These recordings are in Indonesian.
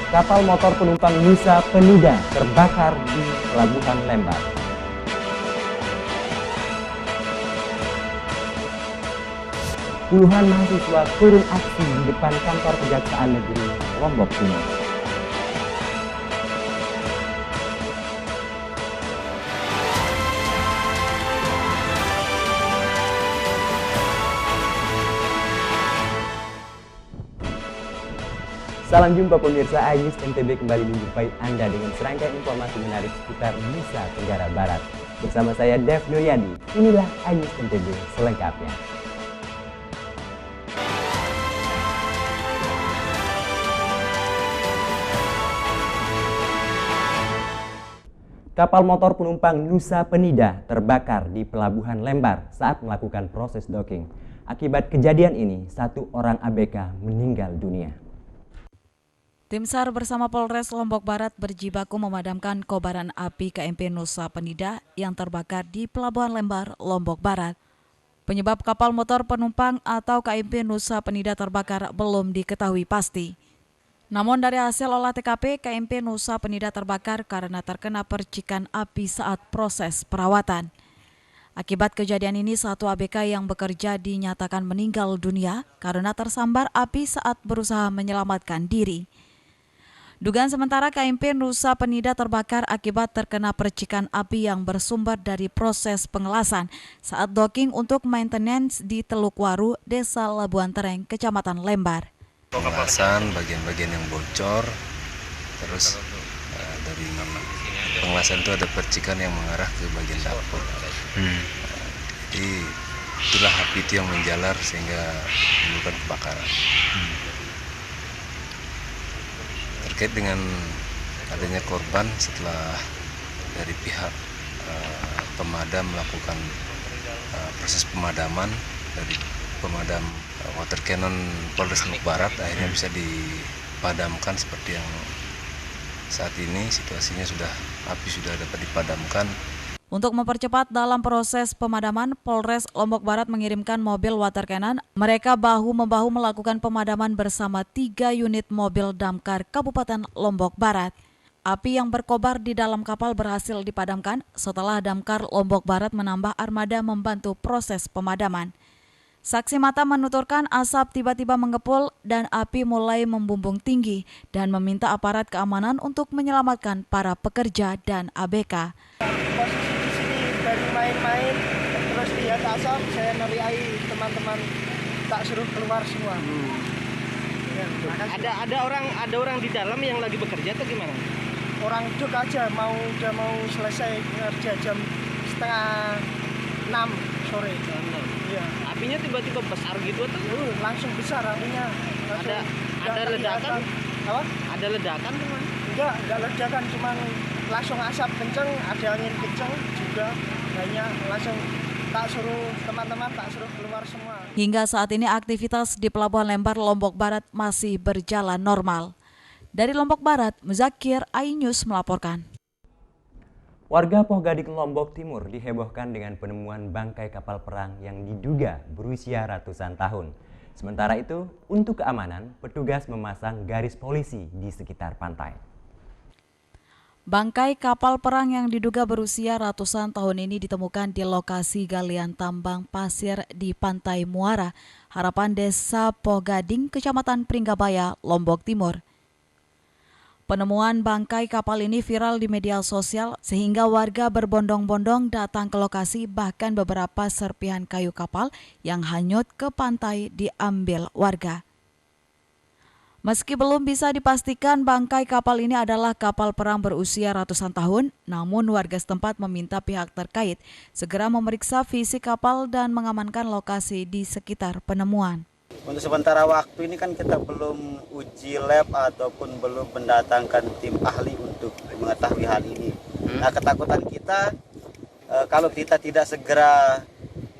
Kapal motor penumpang Nusa Penida terbakar di Pelabuhan Lembar. Puluhan mahasiswa turun aksi di depan kantor Kejaksaan Negeri Lombok Timur. Salam jumpa pemirsa, iNews NTB kembali menjumpai Anda dengan serangkaian informasi menarik seputar Nusa Tenggara Barat. Bersama saya Dev Nuryadi, inilah iNews NTB selengkapnya. Kapal motor penumpang Nusa Penida terbakar di Pelabuhan Lembar saat melakukan proses docking. Akibat kejadian ini, satu orang ABK meninggal dunia. Tim SAR bersama Polres Lombok Barat berjibaku memadamkan kobaran api KMP Nusa Penida yang terbakar di Pelabuhan Lembar, Lombok Barat. Penyebab kapal motor penumpang atau KMP Nusa Penida terbakar belum diketahui pasti. Namun dari hasil olah TKP, KMP Nusa Penida terbakar karena terkena percikan api saat proses perawatan. Akibat kejadian ini, satu ABK yang bekerja dinyatakan meninggal dunia karena tersambar api saat berusaha menyelamatkan diri. Dugaan sementara KMP Nusa Penida terbakar akibat terkena percikan api yang bersumber dari proses pengelasan saat docking untuk maintenance di Teluk Waru, Desa Labuan Tereng, Kecamatan Lembar. Pengelasan bagian-bagian yang bocor, terus dari pengelasan itu ada percikan yang mengarah ke bagian dapur. Jadi itulah api itu yang menjalar sehingga menimbulkan kebakaran. Terkait dengan adanya korban, setelah dari pihak pemadam melakukan proses pemadaman dari pemadam water cannon Polres Lombok Barat, akhirnya bisa dipadamkan seperti yang saat ini situasinya api sudah dapat dipadamkan. Untuk mempercepat dalam proses pemadaman, Polres Lombok Barat mengirimkan mobil water cannon. Mereka bahu-membahu melakukan pemadaman bersama 3 unit mobil damkar Kabupaten Lombok Barat. Api yang berkobar di dalam kapal berhasil dipadamkan setelah damkar Lombok Barat menambah armada membantu proses pemadaman. Saksi mata menuturkan asap tiba-tiba mengepul dan api mulai membumbung tinggi dan meminta aparat keamanan untuk menyelamatkan para pekerja dan ABK. Posisi di sini dari main-main, terus lihat asap, saya neriai teman-teman, tak suruh keluar semua. Ada orang di dalam yang lagi bekerja atau gimana? Orang duduk aja, udah mau selesai kerja jam 5:30 sore. Iya. Apinya tiba-tiba besar gitu atau? Langsung besar apinya. Ada ledakan? Apa? Ada ledakan teman? Enggak ledakan, cuman langsung asap kenceng, ada angin kenceng juga banyak, langsung teman-teman tak suruh keluar semua. Hingga saat ini aktivitas di Pelabuhan Lembar, Lombok Barat masih berjalan normal. Dari Lombok Barat, Muzakir, iNews melaporkan. Warga Poh Gading Lombok Timur dihebohkan dengan penemuan bangkai kapal perang yang diduga berusia ratusan tahun. Sementara itu, untuk keamanan, petugas memasang garis polisi di sekitar pantai. Bangkai kapal perang yang diduga berusia ratusan tahun ini ditemukan di lokasi galian tambang pasir di Pantai Muara, Harapan Desa Poh Gading, Kecamatan Pringgabaya, Lombok Timur. Penemuan bangkai kapal ini viral di media sosial sehingga warga berbondong-bondong datang ke lokasi, bahkan beberapa serpihan kayu kapal yang hanyut ke pantai diambil warga. Meski belum bisa dipastikan bangkai kapal ini adalah kapal perang berusia ratusan tahun, namun warga setempat meminta pihak terkait segera memeriksa fisik kapal dan mengamankan lokasi di sekitar penemuan. Untuk sementara waktu ini kan kita belum uji lab ataupun belum mendatangkan tim ahli untuk mengetahui hal ini. Nah, ketakutan kita kalau kita tidak segera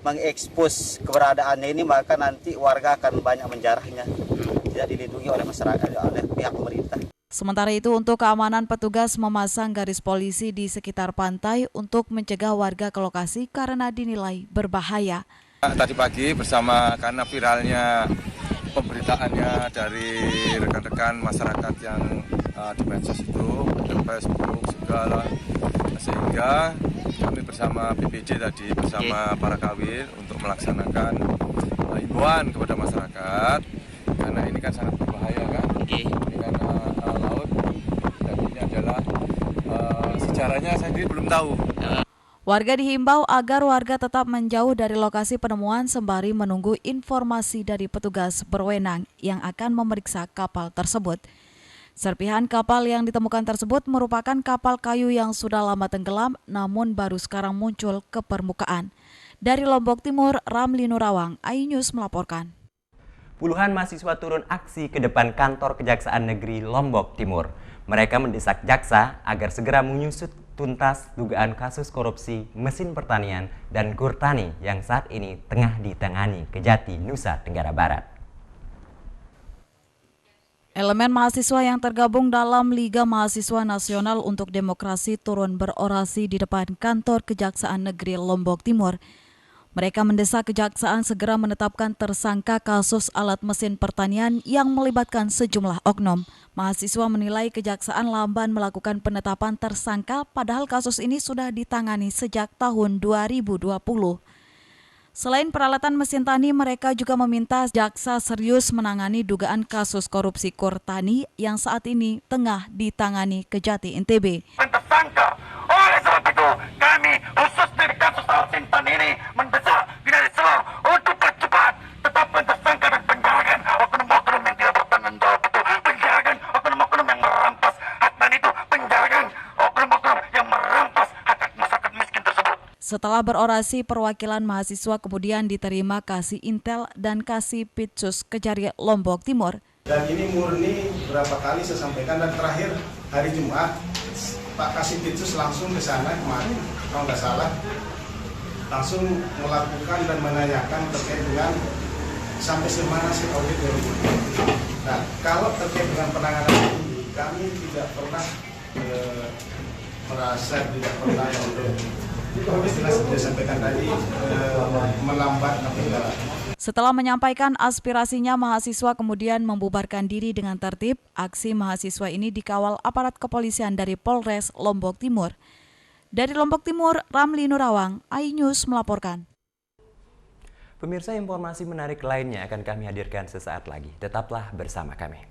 mengekspos keberadaannya ini, maka nanti warga akan banyak menjarahnya, tidak dilindungi oleh masyarakat, oleh pihak pemerintah. Sementara itu, untuk keamanan, petugas memasang garis polisi di sekitar pantai untuk mencegah warga ke lokasi karena dinilai berbahaya. Tadi pagi karena viralnya pemberitaannya dari rekan-rekan masyarakat yang di medsos itu ada Facebook segala, sehingga kami bersama BPD tadi bersama para kawin untuk melaksanakan himbauan kepada masyarakat karena ini kan sangat berbahaya kan. Ini karena laut dan ini adalah sejarahnya saya sendiri belum tahu. Warga dihimbau agar warga tetap menjauh dari lokasi penemuan sembari menunggu informasi dari petugas berwenang yang akan memeriksa kapal tersebut. Serpihan kapal yang ditemukan tersebut merupakan kapal kayu yang sudah lama tenggelam namun baru sekarang muncul ke permukaan. Dari Lombok Timur, Ramli Nurawang, iNews melaporkan. Puluhan mahasiswa turun aksi ke depan kantor Kejaksaan Negeri Lombok Timur. Mereka mendesak jaksa agar segera mengusut tuntas dugaan kasus korupsi mesin pertanian dan Gurtani yang saat ini tengah ditangani Kejati, Nusa Tenggara Barat. Elemen mahasiswa yang tergabung dalam Liga Mahasiswa Nasional untuk Demokrasi turun berorasi di depan kantor Kejaksaan Negeri Lombok Timur. Mereka mendesak kejaksaan segera menetapkan tersangka kasus alat mesin pertanian yang melibatkan sejumlah oknum. Mahasiswa menilai kejaksaan lamban melakukan penetapan tersangka padahal kasus ini sudah ditangani sejak tahun 2020. Selain peralatan mesin tani, mereka juga meminta jaksa serius menangani dugaan kasus korupsi Gurtani yang saat ini tengah ditangani Kejati NTB. Tersangka. Oleh sebab itu, kami khusus dari kasus Sintan ini mendesak Binari Selang untuk percepat tetapkan tersangka dan penjarakan oknum-oknum yang tidak bertanggung jawab itu, penjarakan oknum-oknum yang merampas hak dan itu, penjarakan oknum-oknum yang merampas hak masyarakat miskin tersebut. Setelah berorasi, perwakilan mahasiswa kemudian diterima Kasih Intel dan Kasih Pitsus Kejari Lombok Timur. Dan ini murni berapa kali saya sampaikan dan terakhir hari Jumat Pak Kasih Pitsus langsung ke sana kemarin, kalau nggak salah, langsung melakukan dan menanyakan terkait dengan sampai semana si audit 2020. Nah, kalau terkait dengan penanganan ini, kami tidak pernah merasa tidak pernah untuk istilah sudah sampaikan tadi melambat atau enggak. Setelah menyampaikan aspirasinya, mahasiswa kemudian membubarkan diri dengan tertib. Aksi mahasiswa ini dikawal aparat kepolisian dari Polres Lombok Timur. Dari Lombok Timur, Ramli Nurawang, iNews melaporkan. Pemirsa, informasi menarik lainnya akan kami hadirkan sesaat lagi. Tetaplah bersama kami.